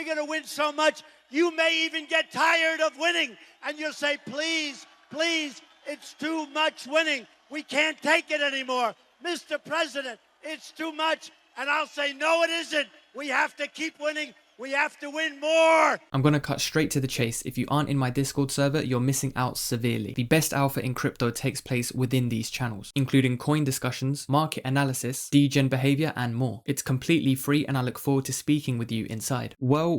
We're going to win so much, you may even get tired of winning. And you'll say, please, please, it's too much winning. We can't take it anymore. Mr. President, it's too much. And I'll say, no, it isn't. We have to keep winning. We have to win more. I'm going to cut straight to the chase. If you aren't in my Discord server, you're missing out severely. The best alpha in crypto takes place within these channels, including coin discussions, market analysis, degen behavior, and more. It's completely free and I look forward to speaking with you inside. Well,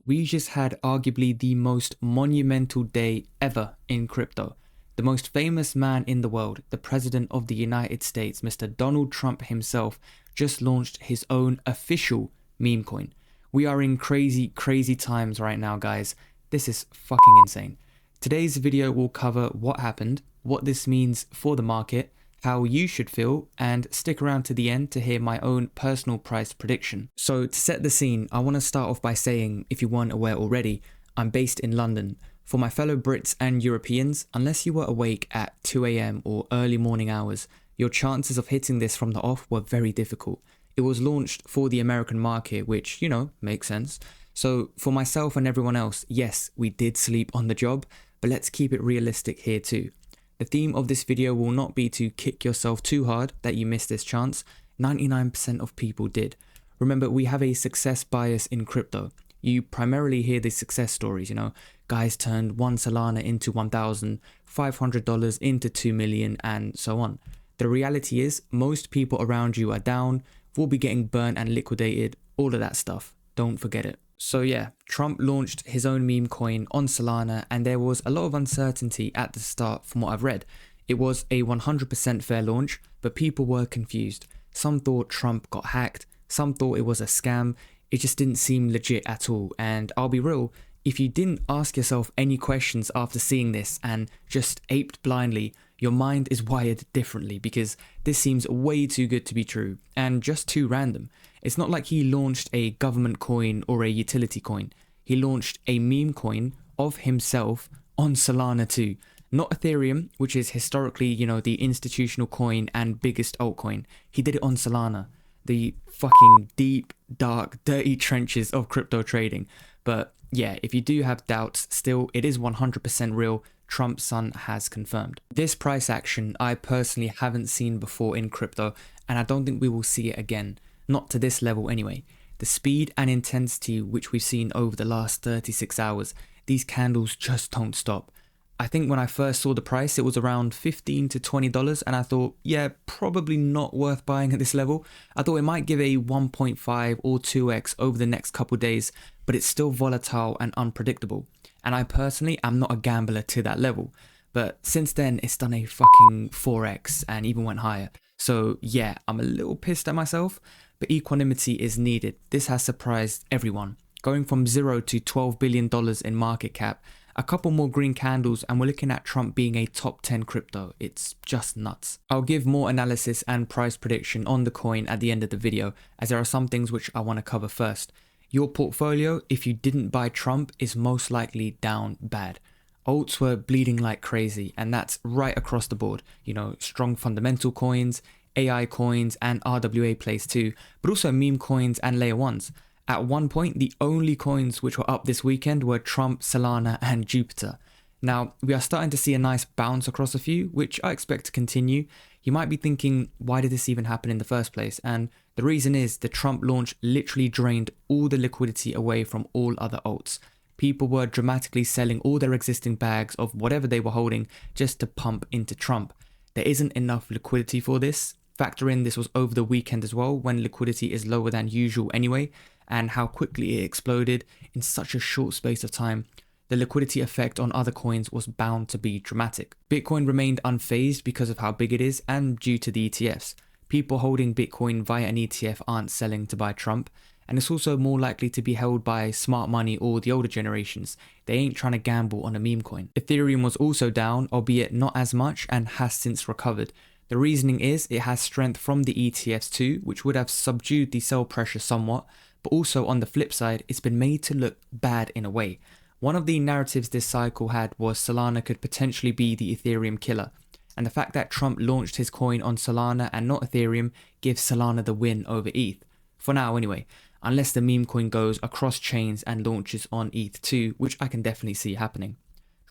we just had arguably the most monumental day ever in crypto. The most famous man in the world, the President of the United States, Mr. Donald Trump himself, just launched his own official meme coin. We are in crazy times right now, guys. This is fucking insane. Today's video will cover what happened, what this means for the market, how you should feel, and stick around to the end to hear my own personal price prediction. So to set the scene, I want to start off by saying, if you weren't aware already, I'm based in London. For my fellow Brits and Europeans, unless you were awake at 2 AM or early morning hours, your chances of hitting this from the off were very difficult. It was launched for the American market, which, you know, makes sense. So for myself and everyone else, yes, we did sleep on the job, but let's keep it realistic here too. The theme of this video will not be to kick yourself too hard that you missed this chance. 99% of people did. Remember, we have a success bias in crypto. You primarily hear the success stories, you know, guys turned one Solana into $1,000, $500 into $2 million, and so on. The reality is most people around you are down, will be getting burnt and liquidated, all of that stuff. Don't forget it. So yeah, Trump launched his own meme coin on Solana and there was a lot of uncertainty at the start from what I've read. It was a 100% fair launch, but people were confused. Some thought Trump got hacked, some thought it was a scam. It just didn't seem legit at all. And I'll be real, if you didn't ask yourself any questions after seeing this and just aped blindly, your mind is wired differently because this seems way too good to be true and just too random. It's not like he launched a government coin or a utility coin. He launched a meme coin of himself on Solana too. Not Ethereum, which is historically, you know, the institutional coin and biggest altcoin. He did it on Solana, the fucking deep, dark, dirty trenches of crypto trading. But yeah, if you do have doubts, still, it is 100% real. Trump's son has confirmed. This price action I personally haven't seen before in crypto, and I don't think we will see it again. Not to this level anyway. The speed and intensity which we've seen over the last 36 hours, these candles just don't stop. I think when I first saw the price, it was around $15 to $20, and I thought, yeah, probably not worth buying at this level. I thought it might give a 1.5 or 2x over the next couple days, but it's still volatile and unpredictable. And I personally am not a gambler to that level. But since then, it's done a fucking 4x and even went higher. So yeah, I'm a little pissed at myself, but equanimity is needed. This has surprised everyone. Going from 0 to $12 billion in market cap, a couple more green candles, and we're looking at Trump being a top 10 crypto. It's just nuts. I'll give more analysis and price prediction on the coin at the end of the video, as there are some things which I want to cover first. Your portfolio, if you didn't buy Trump, is most likely down bad. Alts were bleeding like crazy, and that's right across the board. You know, strong fundamental coins, AI coins, and RWA plays too, but also meme coins and layer ones. At one point, the only coins which were up this weekend were Trump, Solana, and Jupiter. Now, we are starting to see a nice bounce across a few, which I expect to continue. You might be thinking, why did this even happen in the first place? And the reason is the Trump launch literally drained all the liquidity away from all other alts. People were dramatically selling all their existing bags of whatever they were holding just to pump into Trump. There isn't enough liquidity for this. Factor in this was over the weekend as well, when liquidity is lower than usual anyway, and how quickly it exploded in such a short space of time. The liquidity effect on other coins was bound to be dramatic. Bitcoin remained unfazed because of how big it is and due to the ETFs. People holding Bitcoin via an ETF aren't selling to buy Trump, and it's also more likely to be held by smart money or the older generations. They ain't trying to gamble on a meme coin. Ethereum was also down, albeit not as much, and has since recovered. The reasoning is it has strength from the ETFs too, which would have subdued the sell pressure somewhat, but also on the flip side, it's been made to look bad in a way. One of the narratives this cycle had was Solana could potentially be the Ethereum killer, and the fact that Trump launched his coin on Solana and not Ethereum gives Solana the win over ETH. For now anyway. unless the meme coin goes across chains and launches on ETH2, which I can definitely see happening.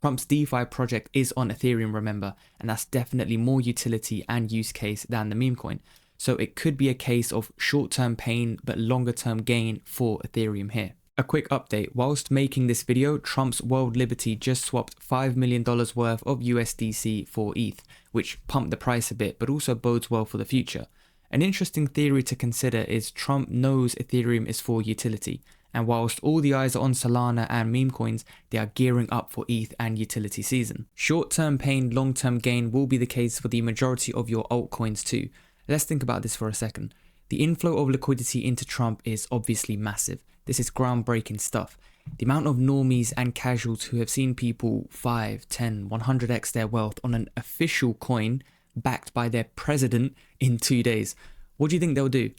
Trump's DeFi project is on Ethereum, remember, and that's definitely more utility and use case than the meme coin. So it could be a case of short-term pain but longer-term gain for Ethereum here. A quick update, whilst making this video, Trump's World Liberty just swapped $5 million worth of USDC for ETH, which pumped the price a bit but also bodes well for the future. An interesting theory to consider is Trump knows Ethereum is for utility, and whilst all the eyes are on Solana and meme coins, they are gearing up for ETH and utility season. Short-term pain, long-term gain will be the case for the majority of your altcoins too. Let's think about this for a second. The inflow of liquidity into Trump is obviously massive. This is groundbreaking stuff. The amount of normies and casuals who have seen people 5, 10, 100x their wealth on an official coin backed by their president in 2 days. What do you think they'll do?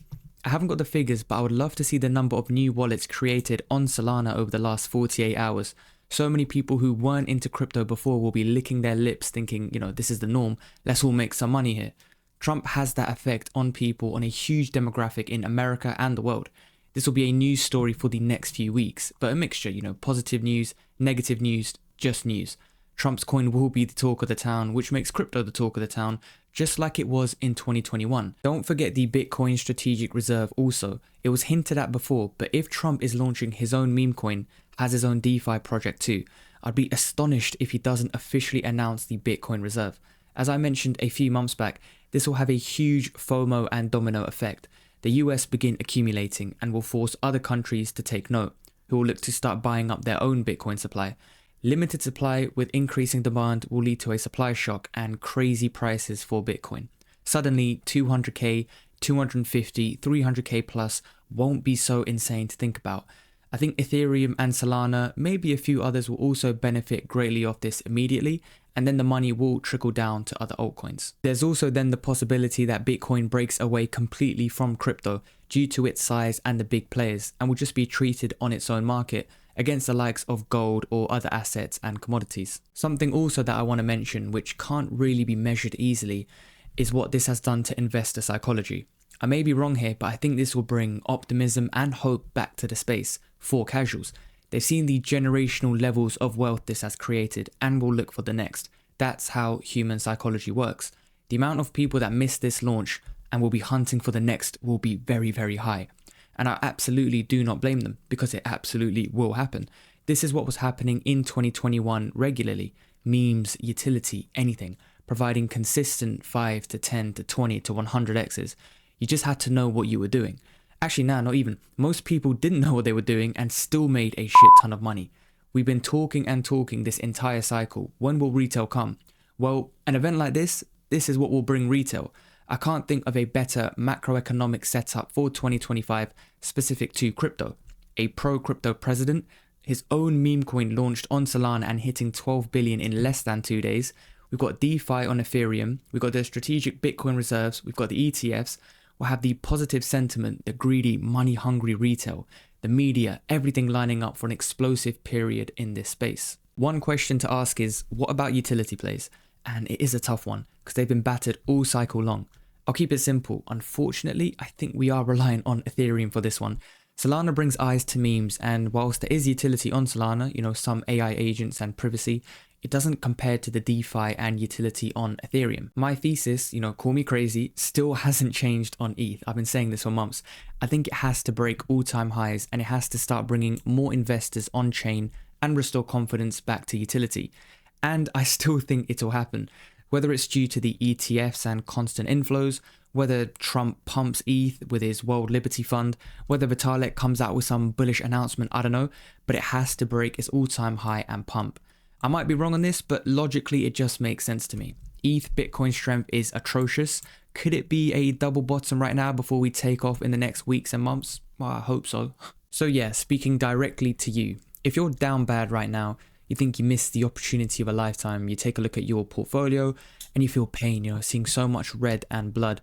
I haven't got the figures, but I would love to see the number of new wallets created on Solana over the last 48 hours. So many people who weren't into crypto before will be licking their lips thinking, this is the norm. Let's all make some money here. Trump has that effect on people on a huge demographic in America and the world. This will be a news story for the next few weeks, but a mixture, positive news, negative news, just news. Trump's coin will be the talk of the town, which makes crypto the talk of the town, just like it was in 2021. Don't forget the Bitcoin strategic reserve also. It was hinted at before, but if Trump is launching his own meme coin, has his own DeFi project too, I'd be astonished if he doesn't officially announce the Bitcoin reserve. As I mentioned a few months back, this will have a huge FOMO and domino effect. The US begin accumulating and will force other countries to take note, who will look to start buying up their own Bitcoin supply. Limited supply with increasing demand will lead to a supply shock and crazy prices for Bitcoin. Suddenly 200k, 250, 300k plus won't be so insane to think about. I think Ethereum and Solana, maybe a few others, will also benefit greatly off this immediately, and then the money will trickle down to other altcoins. There's also then the possibility that Bitcoin breaks away completely from crypto due to its size and the big players, and will just be treated on its own market against the likes of gold or other assets and commodities. Something also that I want to mention, which can't really be measured easily, is what this has done to investor psychology. I may be wrong here, but I think this will bring optimism and hope back to the space for casuals. They've seen the generational levels of wealth this has created and will look for the next. That's how human psychology works. The amount of people that miss this launch and will be hunting for the next will be very, very high. And I absolutely do not blame them, because it absolutely will happen. This is what was happening in 2021 regularly. Memes, utility, anything, providing consistent 5 to 10 to 20 to 100x's. You just had to know what you were doing. Actually, no, not even. Most people didn't know what they were doing and still made a shit ton of money. We've been talking and talking this entire cycle. When will retail come? Well, an event like this is what will bring retail. I can't think of a better macroeconomic setup for 2025 specific to crypto. A pro-crypto president, his own meme coin launched on Solana and hitting 12 billion in less than 2 days. We've got DeFi on Ethereum. We've got the strategic Bitcoin reserves. We've got the ETFs. We'll have the positive sentiment, the greedy, money-hungry retail, the media, everything lining up for an explosive period in this space. One question to ask is, what about utility plays? And it is a tough one, because they've been battered all cycle long. I'll keep it simple. Unfortunately, I think we are reliant on Ethereum for this one. Solana brings eyes to memes, and whilst there is utility on Solana, some AI agents and privacy, it doesn't compare to the DeFi and utility on Ethereum. My thesis, call me crazy, still hasn't changed on ETH. I've been saying this for months. I think it has to break all-time highs, and it has to start bringing more investors on chain and restore confidence back to utility. And I still think it'll happen. Whether it's due to the ETFs and constant inflows, whether Trump pumps ETH with his World Liberty Fund, whether Vitalik comes out with some bullish announcement, I don't know, but it has to break its all-time high and pump. I might be wrong on this, but logically it just makes sense to me. ETH Bitcoin strength is atrocious. Could it be a double bottom right now before we take off in the next weeks and months? Well, I hope so. So yeah, speaking directly to you, if you're down bad right now, you think you missed the opportunity of a lifetime, you take a look at your portfolio and you feel pain, seeing so much red and blood.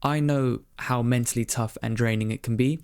I know how mentally tough and draining it can be,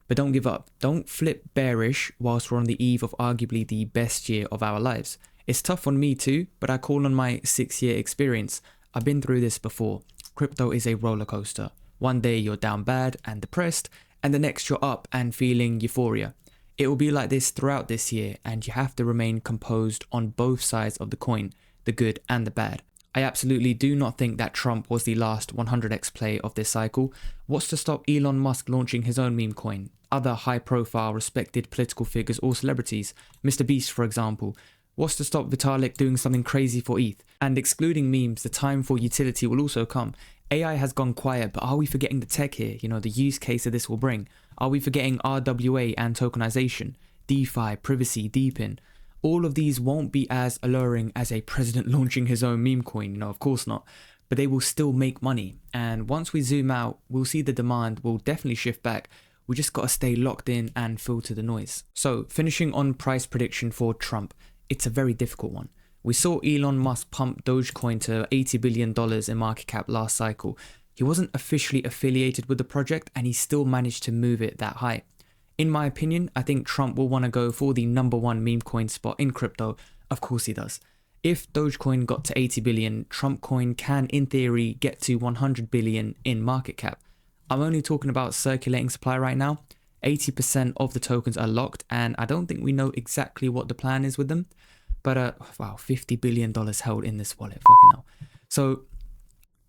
but don't give up. Don't flip bearish whilst we're on the eve of arguably the best year of our lives. It's tough on me too, but I call on my 6-year experience. I've been through this before. Crypto is a roller coaster. One day you're down bad and depressed, and the next you're up and feeling euphoria. It will be like this throughout this year, and you have to remain composed on both sides of the coin, the good and the bad. I absolutely do not think that Trump was the last 100x play of this cycle. What's to stop Elon Musk launching his own meme coin? Other high profile, respected political figures or celebrities, Mr. Beast for example. What's to stop Vitalik doing something crazy for ETH? And excluding memes, the time for utility will also come. AI has gone quiet, but are we forgetting the tech here? You know, the use case that this will bring. Are we forgetting RWA and tokenization, DeFi, privacy, deepin? All of these won't be as alluring as a president launching his own meme coin, of course not, but they will still make money. And once we zoom out, we'll see the demand will definitely shift back. We just got to stay locked in and filter the noise. So finishing on price prediction for Trump, it's a very difficult one. We saw Elon Musk pump Dogecoin to $80 billion in market cap last cycle. He wasn't officially affiliated with the project and he still managed to move it that high. In my opinion, I think Trump will want to go for the #1 meme coin spot in crypto. Of course he does. If Dogecoin got to 80 billion, Trump coin can in theory get to 100 billion in market cap. I'm only talking about circulating supply right now. 80% of the tokens are locked and I don't think we know exactly what the plan is with them. But wow, $50 billion held in this wallet, fucking hell. So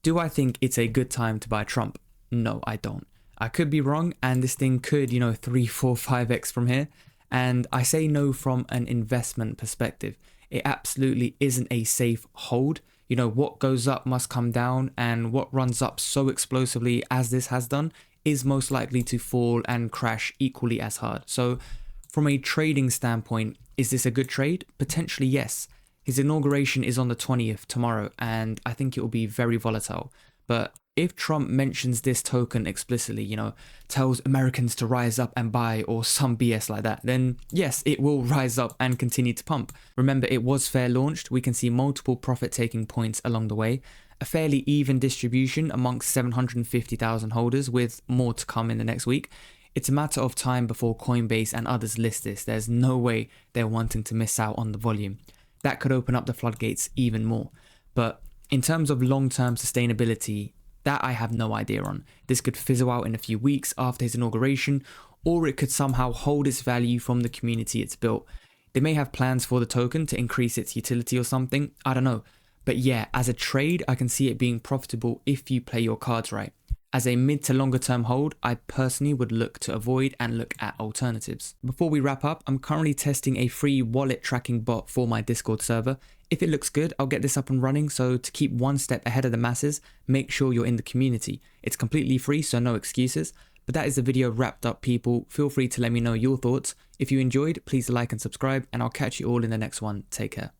do I think it's a good time to buy Trump? No, I don't. I could be wrong and this thing could, 3, 4, 5x from here. And I say no from an investment perspective. It absolutely isn't a safe hold. What goes up must come down, and what runs up so explosively as this has done is most likely to fall and crash equally as hard. So from a trading standpoint, is this a good trade? Potentially yes. His inauguration is on the 20th tomorrow, and I think it will be very volatile. But if Trump mentions this token explicitly, tells Americans to rise up and buy or some BS like that, then yes, it will rise up and continue to pump. Remember, it was fair launched. We can see multiple profit taking points along the way, a fairly even distribution amongst 750,000 holders with more to come in the next week. It's a matter of time before Coinbase and others list this. There's no way they're wanting to miss out on the volume. That could open up the floodgates even more. But in terms of long-term sustainability, that I have no idea on. This could fizzle out in a few weeks after his inauguration, or it could somehow hold its value from the community it's built. They may have plans for the token to increase its utility or something, I don't know. But yeah, as a trade, I can see it being profitable if you play your cards right. As a mid to longer term hold, I personally would look to avoid and look at alternatives. Before we wrap up, I'm currently testing a free wallet tracking bot for my Discord server. If it looks good, I'll get this up and running, so to keep one step ahead of the masses, make sure you're in the community. It's completely free, so no excuses. But that is the video wrapped up, people. Feel free to let me know your thoughts. If you enjoyed, please like and subscribe, and I'll catch you all in the next one. Take care.